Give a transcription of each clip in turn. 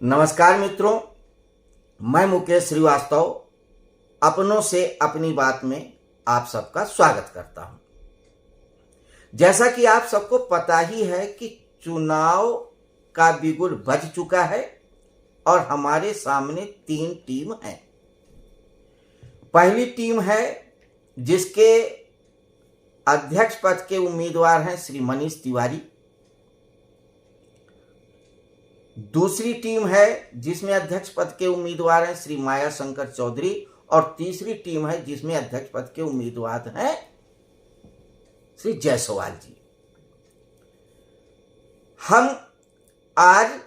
नमस्कार मित्रों, मैं मुकेश श्रीवास्तव अपनों से अपनी बात में आप सबका स्वागत करता हूं। जैसा कि आप सबको पता ही है कि चुनाव का बिगुल बज चुका है और हमारे सामने 3 टीम हैं। पहली टीम है जिसके अध्यक्ष पद के उम्मीदवार हैं श्री मनीष तिवारी। दूसरी टीम है जिसमें अध्यक्ष पद के उम्मीदवार हैं श्री माया शंकर चौधरी और तीसरी टीम है जिसमें अध्यक्ष पद के उम्मीदवार हैं श्री जायसवाल जी। हम आज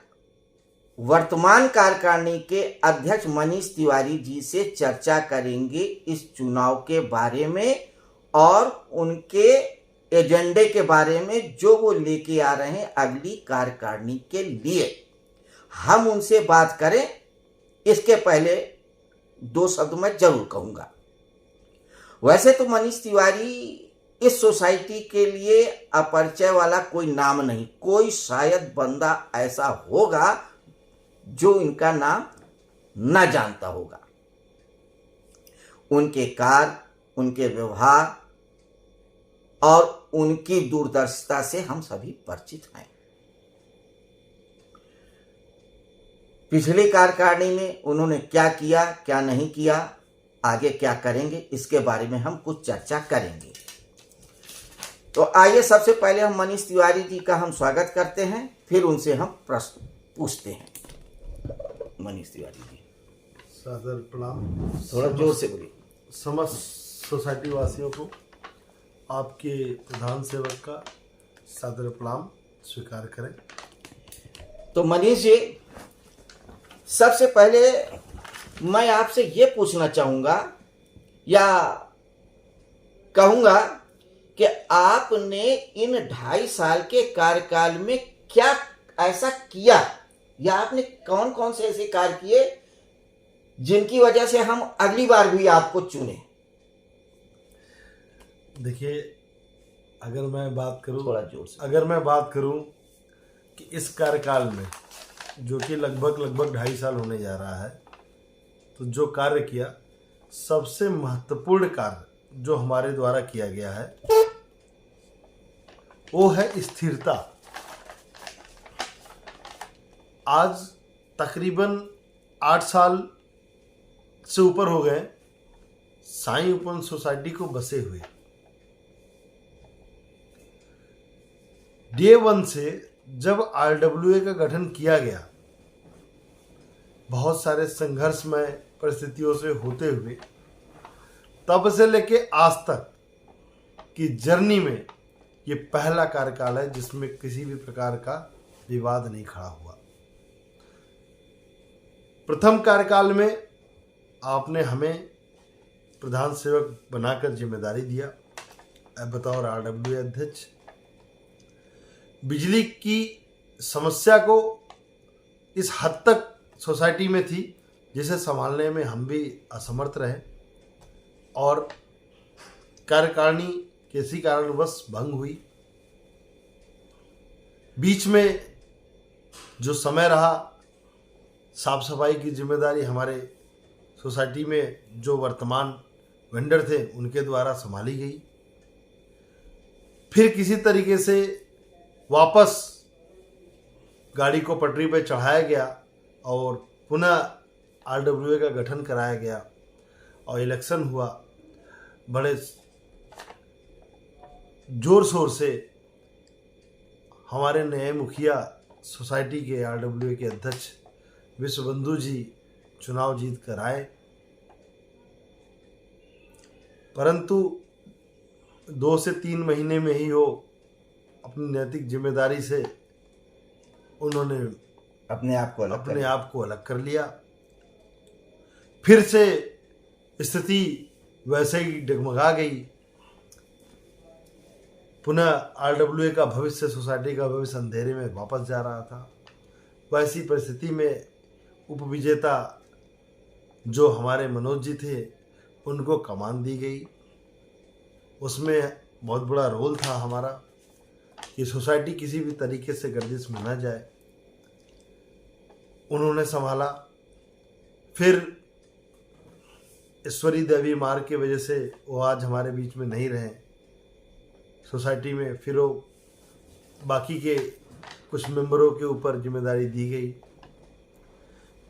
वर्तमान कार्यकारिणी के अध्यक्ष मनीष तिवारी जी से चर्चा करेंगे इस चुनाव के बारे में और उनके एजेंडे के बारे में जो वो लेके आ रहे हैं अगली कार्यकारिणी के लिए। हम उनसे बात करें इसके पहले 2 शब्द मैं जरूर कहूंगा। वैसे तो मनीष तिवारी इस सोसाइटी के लिए अपरिचय वाला कोई नाम नहीं, कोई शायद बंदा ऐसा होगा जो इनका नाम न जानता होगा। उनके कार्य, उनके व्यवहार और उनकी दूरदर्शिता से हम सभी परिचित हैं। पिछली कार्यकारिणी में उन्होंने क्या किया, क्या नहीं किया, आगे क्या करेंगे, इसके बारे में हम कुछ चर्चा करेंगे। तो आइए सबसे पहले हम मनीष तिवारी जी का हम स्वागत करते हैं, फिर उनसे हम प्रश्न पूछते हैं। मनीष तिवारी जी, सादर प्रणाम। थोड़ा जोर से बोलिए। समस्त सोसाइटी वासियों को आपके प्रधान सेवक का सादर प्रणाम स्वीकार करें। तो मनीष जी, सबसे पहले मैं आपसे ये पूछना चाहूँगा या कहूँगा कि आपने इन 2.5 साल के कार्यकाल में क्या ऐसा किया या आपने कौन कौन से ऐसे कार्य किए जिनकी वजह से हम अगली बार भी आपको चुने। देखिए, अगर मैं बात करूं, थोड़ा जोर से। अगर मैं बात करूं कि इस कार्यकाल में जो कि लगभग 2.5 साल होने जा रहा है, तो जो कार्य किया, सबसे महत्वपूर्ण कार्य जो हमारे द्वारा किया गया है वो है स्थिरता। आज तकरीबन 8 साल से ऊपर हो गए साईं ओपन सोसाइटी को बसे हुए। डे 1 से जब RWA का गठन किया गया, बहुत सारे संघर्षमय परिस्थितियों से होते हुए तब से लेके आज तक की जर्नी में ये पहला कार्यकाल है जिसमें किसी भी प्रकार का विवाद नहीं खड़ा हुआ। प्रथम कार्यकाल में आपने हमें प्रधान सेवक बनाकर जिम्मेदारी दिया बतौर RWA अध्यक्ष। बिजली की समस्या को इस हद तक सोसाइटी में थी जिसे संभालने में हम भी असमर्थ रहे और कार्यकारिणी किसी कारणवश भंग हुई। बीच में जो समय रहा, साफ सफाई की जिम्मेदारी हमारे सोसाइटी में जो वर्तमान वेंडर थे उनके द्वारा संभाली गई। फिर किसी तरीके से वापस गाड़ी को पटरी पर चढ़ाया गया और पुनः RWA का गठन कराया गया और इलेक्शन हुआ। बड़े जोर शोर से हमारे नए मुखिया सोसाइटी के RWA के अध्यक्ष विश्वबंधु जी चुनाव जीत कर आए, परंतु 2 से 3 महीने में ही वो अपनी नैतिक जिम्मेदारी से उन्होंने अपने आप को अलग कर लिया। फिर से स्थिति वैसे ही डगमगा गई। पुनः RWA का भविष्य, सोसाइटी का भविष्य अंधेरे में वापस जा रहा था। वैसी परिस्थिति में उपविजेता जो हमारे मनोज जी थे उनको कमान दी गई। उसमें बहुत बड़ा रोल था हमारा कि सोसाइटी किसी भी तरीके से गर्दिश में न जाए। उन्होंने संभाला। फिर ईश्वरी देवी मार्ग की वजह से वो आज हमारे बीच में नहीं रहे सोसाइटी में। फिर वो बाकी के कुछ मेंबरों के ऊपर जिम्मेदारी दी गई।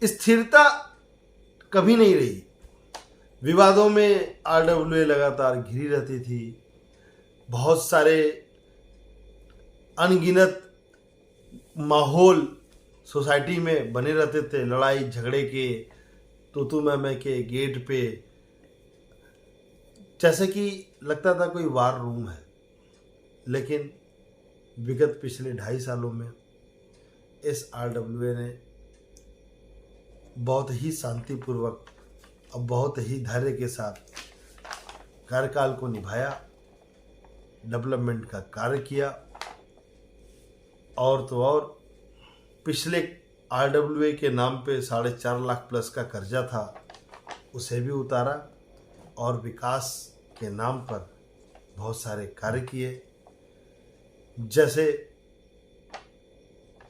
स्थिरता कभी नहीं रही। विवादों में आरडब्ल्यूए लगातार घिरी रहती थी। बहुत सारे अनगिनत माहौल सोसाइटी में बने रहते थे, लड़ाई झगड़े के, तू मैं के गेट पे, जैसे कि लगता था कोई वार रूम है। लेकिन विगत पिछले 2.5 सालों में इस आरडब्ल्यूए ने बहुत ही शांतिपूर्वक और बहुत ही धैर्य के साथ कार्यकाल को निभाया, डेवलपमेंट का कार्य किया। और तो और पिछले आरडब्ल्यूए के नाम पे 4.5 लाख प्लस का कर्जा था, उसे भी उतारा और विकास के नाम पर बहुत सारे कार्य किए। जैसे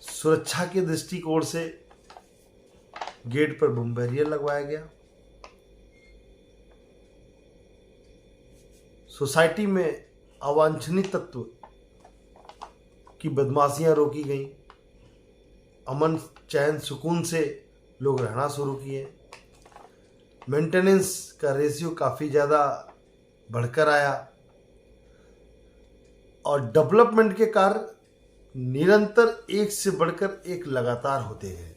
सुरक्षा के दृष्टिकोण से गेट पर बम बैरियर लगवाया गया, सोसाइटी में अवांछनीय तत्व की बदमाशियां रोकी गईं, अमन चैन सुकून से लोग रहना शुरू किए, मेंटेनेंस का रेशियो काफ़ी ज़्यादा बढ़कर आया और डेवलपमेंट के कार्य निरंतर एक से बढ़कर एक लगातार होते गए।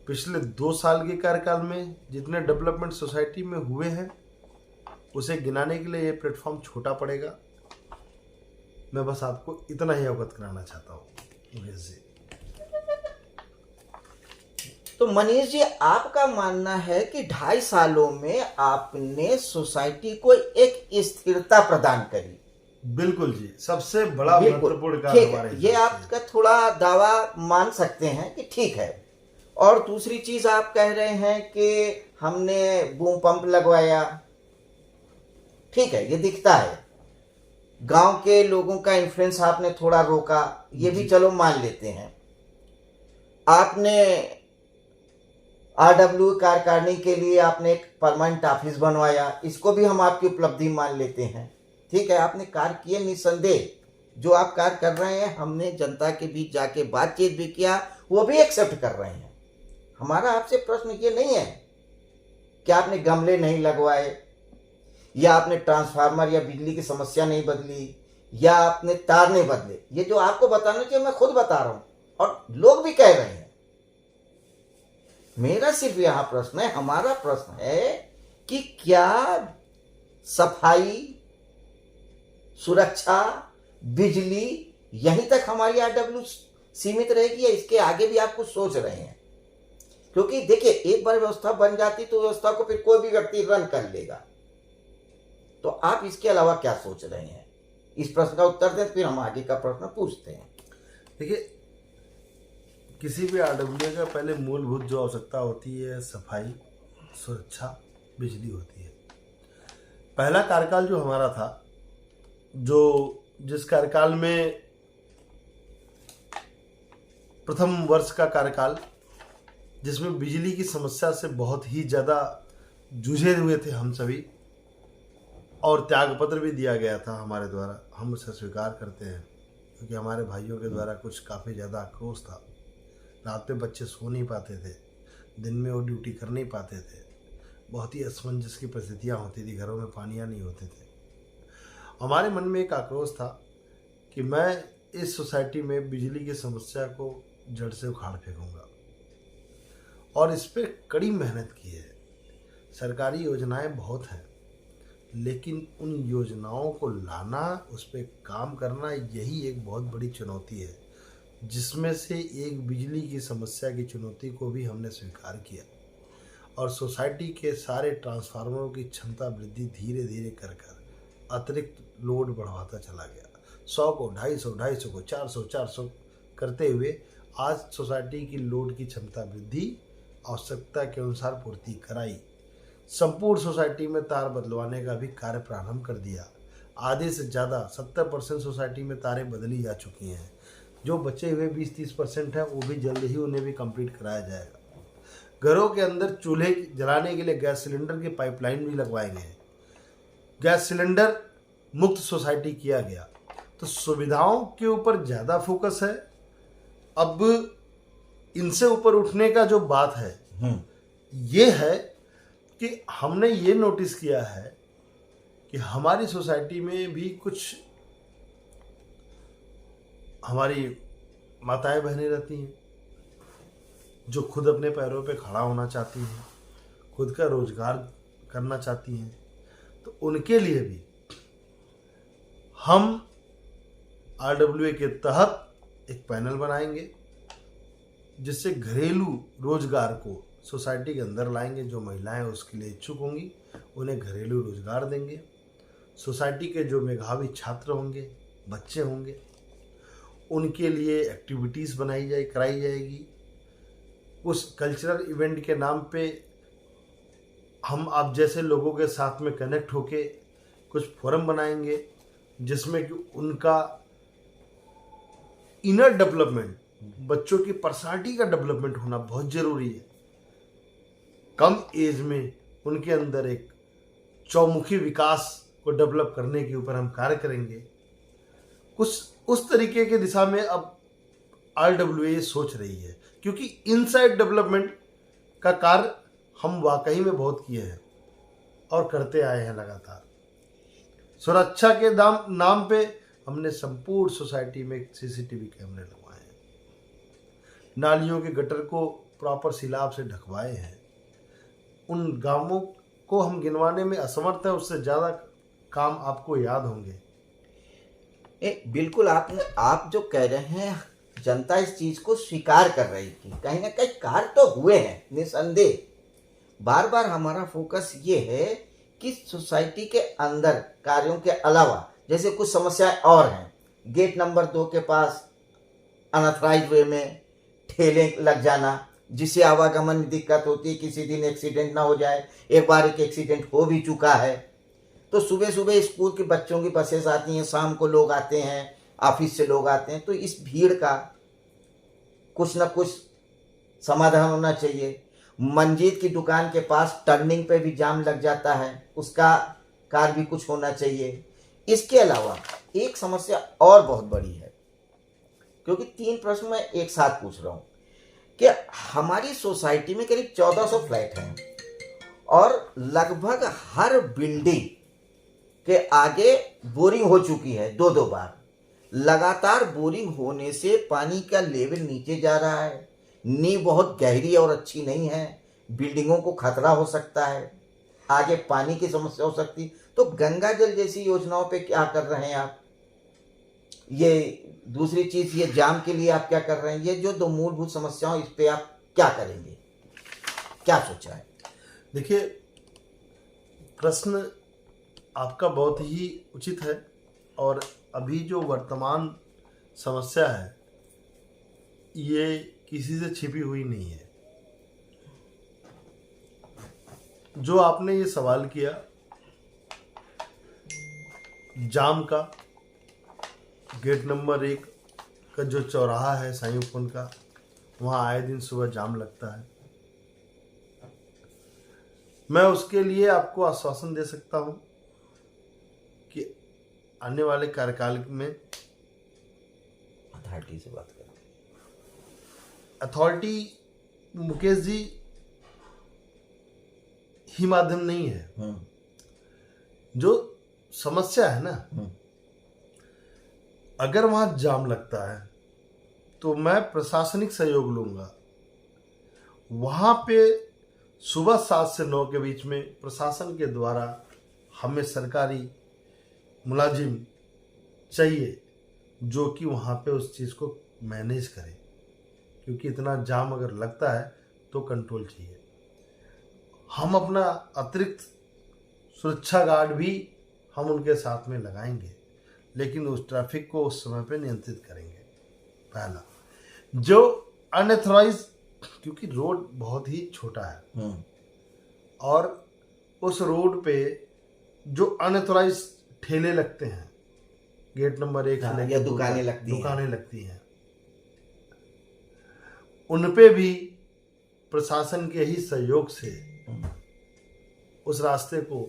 पिछले 2 साल के कार्यकाल में जितने डेवलपमेंट सोसाइटी में हुए हैं उसे गिनाने के लिए ये प्लेटफॉर्म छोटा पड़ेगा। मैं बस आपको इतना ही अवगत कराना चाहता हूँ। तो मनीष जी, आपका मानना है कि 2.5 सालों में आपने सोसाइटी को एक स्थिरता प्रदान करी। बिल्कुल जी, सबसे बड़ा महत्वपूर्ण कार्य हमारे, ये आपका थोड़ा दावा मान सकते हैं कि ठीक है। और दूसरी चीज आप कह रहे हैं कि हमने बूम पंप लगवाया, ठीक है, ये दिखता है। गांव के लोगों का इन्फ्लुएंस आपने थोड़ा रोका, ये भी चलो मान लेते हैं। आपने आरडब्ल्यू कार्यकारिणी के लिए आपने एक परमानेंट ऑफिस बनवाया, इसको भी हम आपकी उपलब्धि मान लेते हैं। ठीक है, आपने कार्य किए निसंदेह। जो आप कार्य कर रहे हैं, हमने जनता के बीच जाके बातचीत भी किया, वो भी एक्सेप्ट कर रहे हैं। हमारा आपसे प्रश्न ये नहीं है कि आपने गमले नहीं लगवाए, या आपने ट्रांसफार्मर या बिजली की समस्या नहीं बदली, या आपने तार नहीं बदले। ये जो आपको बताना चाहिए मैं खुद बता रहा हूं और लोग भी कह रहे हैं। मेरा सिर्फ यहां प्रश्न है, हमारा प्रश्न है कि क्या सफाई, सुरक्षा, बिजली, यहीं तक हमारी आरडब्ल्यू सीमित रहेगी या इसके आगे भी आप कुछ सोच रहे हैं? क्योंकि देखिए, एक बार व्यवस्था बन जाती तो व्यवस्था को फिर कोई भी व्यक्ति रन कर लेगा। तो आप इसके अलावा क्या सोच रहे हैं? इस प्रश्न का उत्तर दें, फिर हम आगे का प्रश्न पूछते हैं। देखिए, किसी भी आरडब्ल्यूए का पहले मूलभूत जो आवश्यकता होती है सफाई, सुरक्षा, बिजली होती है। पहला कार्यकाल जो हमारा था, जिस कार्यकाल में प्रथम वर्ष का कार्यकाल, जिसमें बिजली की समस्या से बहुत ही ज़्यादा जूझे हुए थे हम सभी, और त्यागपत्र भी दिया गया था हमारे द्वारा, हम उसे स्वीकार करते हैं, क्योंकि हमारे भाइयों के द्वारा कुछ काफ़ी ज़्यादा आक्रोश था। रात में बच्चे सो नहीं पाते थे, दिन में वो ड्यूटी कर नहीं पाते थे, बहुत ही असमंजस की परिस्थितियाँ होती थी, घरों में पानियाँ नहीं होते थे। हमारे मन में एक आक्रोश था कि मैं इस सोसाइटी में बिजली की समस्या को जड़ से उखाड़ फेंकूंगा, और इस पर कड़ी मेहनत की है। सरकारी योजनाएं बहुत हैं, लेकिन उन योजनाओं को लाना, उस पर काम करना, यही एक बहुत बड़ी चुनौती है, जिसमें से एक बिजली की समस्या की चुनौती को भी हमने स्वीकार किया और सोसाइटी के सारे ट्रांसफार्मरों की क्षमता वृद्धि धीरे धीरे कर अतिरिक्त लोड बढ़ाता चला गया। 100 को 250 को 400 करते हुए आज सोसाइटी की लोड की क्षमता वृद्धि आवश्यकता के अनुसार पूर्ति कराई। संपूर्ण सोसाइटी में तार बदलवाने का भी कार्य प्रारंभ कर दिया। आधे से ज़्यादा 70% सोसाइटी में तारें बदली जा चुकी हैं। जो बचे हुए 20-30% है वो भी जल्द ही उन्हें भी कंप्लीट कराया जाएगा। घरों के अंदर चूल्हे जलाने के लिए गैस सिलेंडर की पाइपलाइन भी लगवाएंगे। गैस सिलेंडर मुक्त सोसाइटी किया गया। तो सुविधाओं के ऊपर ज़्यादा फोकस है। अब इनसे ऊपर उठने का जो बात है ये है कि हमने ये नोटिस किया है कि हमारी सोसाइटी में भी कुछ हमारी माताएं बहनें रहती हैं जो खुद अपने पैरों पे खड़ा होना चाहती हैं, खुद का रोजगार करना चाहती हैं। तो उनके लिए भी हम RWA के तहत एक पैनल बनाएंगे जिससे घरेलू रोजगार को सोसाइटी के अंदर लाएंगे। जो महिलाएं उसके लिए इच्छुक होंगी उन्हें घरेलू रोजगार देंगे। सोसाइटी के जो मेधावी छात्र होंगे, बच्चे होंगे, उनके लिए एक्टिविटीज़ कराई जाएगी। उस कल्चरल इवेंट के नाम पे हम आप जैसे लोगों के साथ में कनेक्ट होके कुछ फोरम बनाएंगे जिसमें कि उनका इनर डेवलपमेंट, बच्चों की पर्सनालिटी का डेवलपमेंट होना बहुत ज़रूरी है। कम एज में उनके अंदर एक चौमुखी विकास को डेवलप करने के ऊपर हम कार्य करेंगे। कुछ उस तरीके के दिशा में अब RWA सोच रही है, क्योंकि इनसाइड डेवलपमेंट का कार्य हम वाकई में बहुत किए हैं और करते आए हैं लगातार। सुरक्षा के नाम पे हमने संपूर्ण सोसाइटी में CCTV कैमरे लगवाए हैं, नालियों के गटर को प्रॉपर सिलाब से ढकवाए हैं। उन गांवों को हम गिनवाने में असमर्थ हैं, उससे ज़्यादा काम आपको याद होंगे। बिल्कुल आप जो कह रहे हैं, जनता इस चीज को स्वीकार कर रही थी, कहीं ना कहीं कार्य तो हुए हैं निसंदेह। बार बार हमारा फोकस ये है कि सोसाइटी के अंदर कार्यों के अलावा जैसे कुछ समस्याएं और हैं। गेट नंबर 2 के पास अनऑथराइज्ड वे में ठेले लग जाना, जिससे आवागमन में दिक्कत होती है, किसी दिन एक्सीडेंट ना हो जाए। एक बार एक एक्सीडेंट हो भी चुका है। तो सुबह सुबह स्कूल के बच्चों की बसेस आती हैं, शाम को लोग आते हैं, ऑफिस से लोग आते हैं, तो इस भीड़ का कुछ ना कुछ समाधान होना चाहिए। मंजीत की दुकान के पास टर्निंग पे भी जाम लग जाता है, उसका कार्य भी कुछ होना चाहिए। इसके अलावा एक समस्या और बहुत बड़ी है, क्योंकि 3 प्रश्न मैं एक साथ पूछ रहा हूं कि हमारी सोसाइटी में करीब 1400 फ्लैट हैं और लगभग हर बिल्डिंग के आगे बोरिंग हो चुकी है 2-2 बार। लगातार बोरिंग होने से पानी का लेवल नीचे जा रहा है, नींव बहुत गहरी और अच्छी नहीं है, बिल्डिंगों को खतरा हो सकता है, आगे पानी की समस्या हो सकती। तो गंगा जल जैसी योजनाओं पे क्या कर रहे हैं आप? ये दूसरी चीज, ये जाम के लिए आप क्या कर रहे हैं? ये जो 2 मूलभूत समस्याओं, इस पे आप क्या करेंगे, क्या सोचा है? देखिए, प्रश्न आपका बहुत ही उचित है और अभी जो वर्तमान समस्या है ये किसी से छिपी हुई नहीं है। जो आपने ये सवाल किया जाम का, गेट नंबर 1 का जो चौराहा है सायूं का, वहाँ आए दिन सुबह जाम लगता है। मैं उसके लिए आपको आश्वासन दे सकता हूँ कि आने वाले कार्यकाल में अथॉरिटी से बात करें। अथॉरिटी मुकेश जी ही माध्यम नहीं है। जो समस्या है ना, अगर वहां जाम लगता है तो मैं प्रशासनिक सहयोग लूंगा। वहां पे सुबह 7 से 9 के बीच में प्रशासन के द्वारा हमें सरकारी मुलाजिम चाहिए जो कि वहाँ पे उस चीज़ को मैनेज करे, क्योंकि इतना जाम अगर लगता है तो कंट्रोल चाहिए। हम अपना अतिरिक्त सुरक्षा गार्ड भी हम उनके साथ में लगाएंगे, लेकिन उस ट्रैफिक को उस समय पे नियंत्रित करेंगे। पहला, जो अनऑथराइज, क्योंकि रोड बहुत ही छोटा है और उस रोड पे जो अनऑथराइज ठेले लगते हैं, गेट नंबर 1 से या दुकानें लगती हैं, उन पे भी प्रशासन के ही सहयोग से उस रास्ते को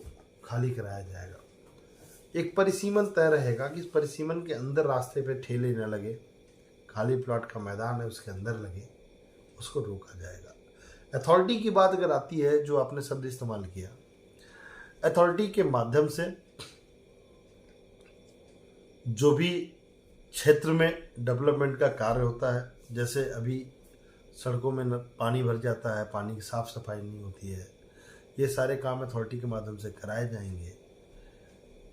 खाली कराया जाएगा। एक परिसीमन तय रहेगा कि इस परिसीमन के अंदर रास्ते पे ठेले न लगे, खाली प्लॉट का मैदान है उसके अंदर लगे, उसको रोका जाएगा। अथॉरिटी की बात अगर आती है, जो आपने शब्द इस्तेमाल किया, अथॉरिटी के माध्यम से जो भी क्षेत्र में डेवलपमेंट का कार्य होता है, जैसे अभी सड़कों में पानी भर जाता है, पानी की साफ सफाई नहीं होती है, ये सारे काम अथॉरिटी के माध्यम से कराए जाएंगे।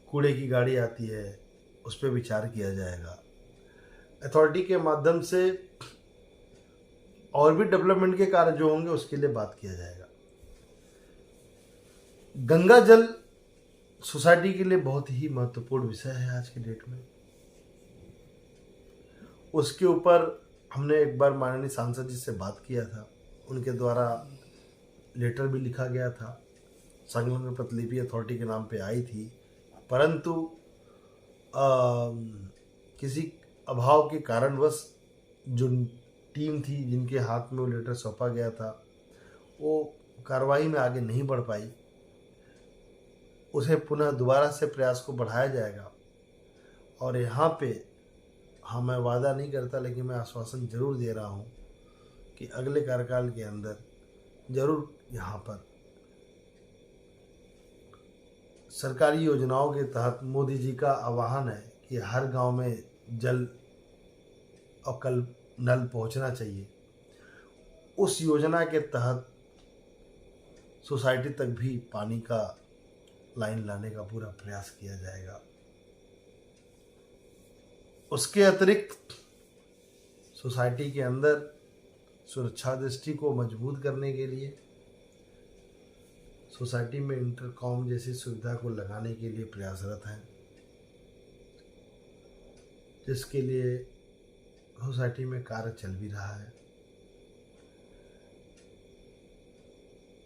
कूड़े की गाड़ी आती है, उस पर विचार किया जाएगा। अथॉरिटी के माध्यम से और भी डेवलपमेंट के कार्य जो होंगे उसके लिए बात किया जाएगा। गंगा जल सोसाइटी के लिए बहुत ही महत्वपूर्ण विषय है आज के डेट में। उसके ऊपर हमने एक बार माननीय सांसद जी से बात किया था, उनके द्वारा लेटर भी लिखा गया था, संलग्न प्रतिलिपि अथॉरिटी के नाम पे आई थी, परंतु किसी अभाव के कारणवश जो टीम थी जिनके हाथ में वो लेटर सौंपा गया था, वो कार्रवाई में आगे नहीं बढ़ पाई। उसे पुनः दोबारा से प्रयास को बढ़ाया जाएगा। और यहाँ पे मैं वादा नहीं करता, लेकिन मैं आश्वासन जरूर दे रहा हूँ कि अगले कार्यकाल के अंदर जरूर यहाँ पर सरकारी योजनाओं के तहत मोदी जी का आह्वान है कि हर गांव में जल और कल नल पहुंचना चाहिए। उस योजना के तहत सोसाइटी तक भी पानी का लाइन लाने का पूरा प्रयास किया जाएगा। उसके अतिरिक्त सोसाइटी के अंदर सुरक्षा दृष्टि को मजबूत करने के लिए सोसाइटी में इंटरकॉम जैसी सुविधा को लगाने के लिए प्रयासरत हैं, जिसके लिए सोसाइटी में कार्य चल भी रहा है,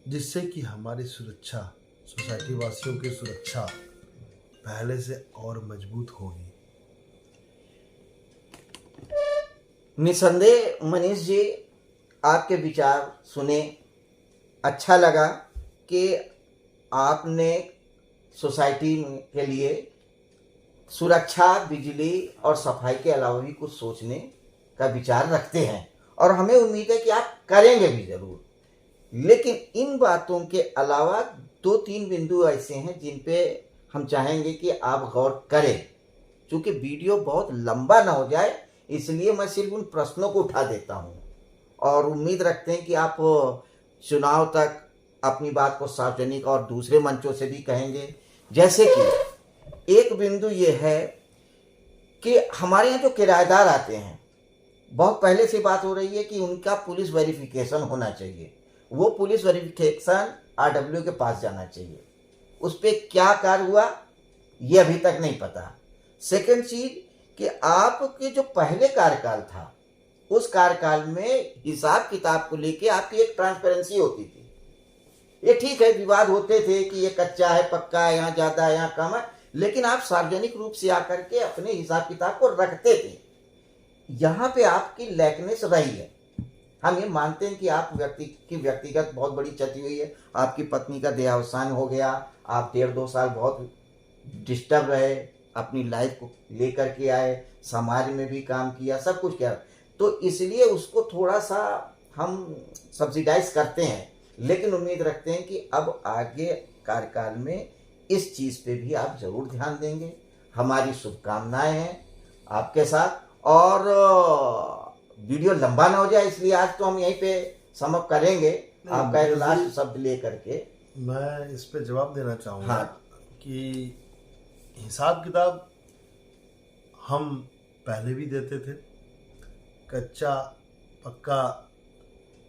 जिससे कि हमारी सुरक्षा, सोसाइटी वासियों की सुरक्षा पहले से और मजबूत होगी। निसंदेह मनीष जी, आपके विचार सुने, अच्छा लगा कि आपने सोसाइटी के लिए सुरक्षा, बिजली और सफाई के अलावा भी कुछ सोचने का विचार रखते हैं, और हमें उम्मीद है कि आप करेंगे भी जरूर। लेकिन इन बातों के अलावा 2-3 बिंदु ऐसे हैं जिन पे हम चाहेंगे कि आप गौर करें। चूँकि वीडियो बहुत लंबा ना हो जाए, इसलिए मैं सिर्फ उन प्रश्नों को उठा देता हूँ, और उम्मीद रखते हैं कि आप चुनाव तक अपनी बात को सार्वजनिक और दूसरे मंचों से भी कहेंगे। जैसे कि एक बिंदु ये है कि हमारे यहाँ जो किराएदार आते हैं, बहुत पहले से बात हो रही है कि उनका पुलिस वेरिफिकेशन होना चाहिए। वो पुलिस वेरिफिकेशन आरडब्ल्यू के पास जाना चाहिए। उस पर क्या कार्य हुआ ये अभी तक नहीं पता। सेकंड चीज कि आपके जो पहले कार्यकाल था, उस कार्यकाल में हिसाब किताब को लेके आपकी एक ट्रांसपेरेंसी होती थी। ये ठीक है, विवाद होते थे कि ये कच्चा है, पक्का है, यहाँ ज्यादा है, यहाँ कम है, लेकिन आप सार्वजनिक रूप से आकर के अपने हिसाब किताब को रखते थे। यहाँ पे आपकी लैकनेस रही है। हम ये मानते हैं कि आप व्यक्तिगत बहुत बड़ी क्षति हुई है, आपकी पत्नी का देहावसान हो गया, आप 1.5-2 साल बहुत डिस्टर्ब रहे, अपनी लाइफ को लेकर के आए, समाज में भी काम किया, सब कुछ किया, तो इसलिए उसको थोड़ा सा हम सब्सिडाइज करते हैं। लेकिन उम्मीद रखते हैं कि अब आगे कार्यकाल में इस चीज़ पे भी आप जरूर ध्यान देंगे। हमारी शुभकामनाएं हैं आपके साथ, और वीडियो लंबा ना हो जाए, इसलिए आज तो हम यहीं पे समाप्त करेंगे। आपका एक लास्ट शब्द ले करके मैं इस पे जवाब देना चाहूँगा। हाँ। कि हिसाब किताब हम पहले भी देते थे, कच्चा पक्का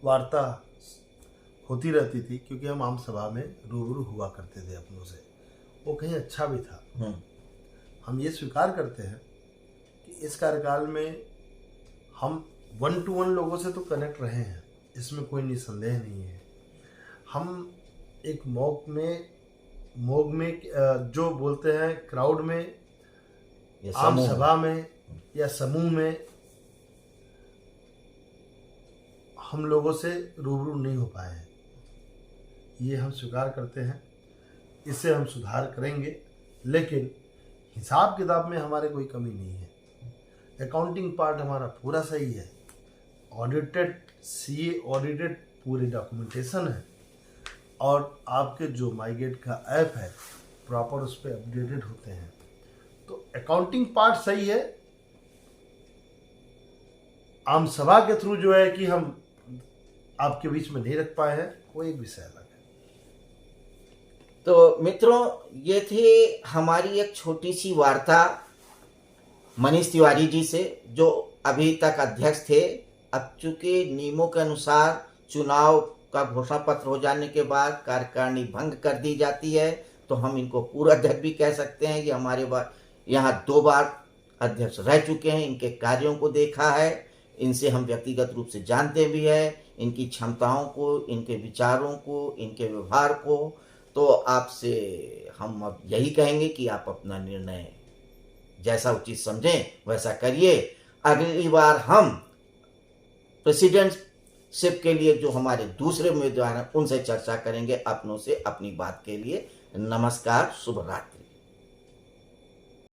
वार्ता होती रहती थी, क्योंकि हम आम सभा में रूबरू हुआ करते थे अपनों से, वो कहीं अच्छा भी था। हम ये स्वीकार करते हैं कि इस कार्यकाल में हम 1-to-1 लोगों से तो कनेक्ट रहे हैं, इसमें कोई निसंदेह नहीं है। हम एक मॉग में जो बोलते हैं क्राउड में, आम सभा में या समूह में हम लोगों से रूबरू नहीं हो पाए हैं, ये हम स्वीकार करते हैं। इससे हम सुधार करेंगे, लेकिन हिसाब किताब में हमारे कोई कमी नहीं है। अकाउंटिंग पार्ट हमारा पूरा सही है, ऑडिटेड सीए ऑडिटेड पूरे डॉक्यूमेंटेशन है, और आपके जो माईगेट का ऐप है प्रॉपर उस पर अपडेटेड होते हैं। तो अकाउंटिंग पार्ट सही है। आम सभा के थ्रू जो है कि हम आपके बीच में नहीं रख पाए हैं, वो एक विषय अलग है। तो मित्रों, ये थी हमारी एक छोटी सी वार्ता मनीष तिवारी जी से, जो अभी तक अध्यक्ष थे। अब चूंकि नियमों के अनुसार चुनाव का घोषणा पत्र हो जाने के बाद कार्यकारिणी भंग कर दी जाती है, तो हम इनको पूर्व अध्यक्ष भी कह सकते हैं। कि हमारे यहाँ 2 बार अध्यक्ष रह चुके हैं, इनके कार्यों को देखा है, इनसे हम व्यक्तिगत रूप से जानते भी हैं, इनकी क्षमताओं को, इनके विचारों को, इनके व्यवहार को। तो आपसे हम अब यही कहेंगे कि आप अपना निर्णय जैसा उचित समझें वैसा करिए। अगली बार हम प्रेसिडेंटशिप के लिए जो हमारे दूसरे उम्मीदवार हैं उनसे चर्चा करेंगे, अपनों से अपनी बात के लिए। नमस्कार, शुभ रात्रि।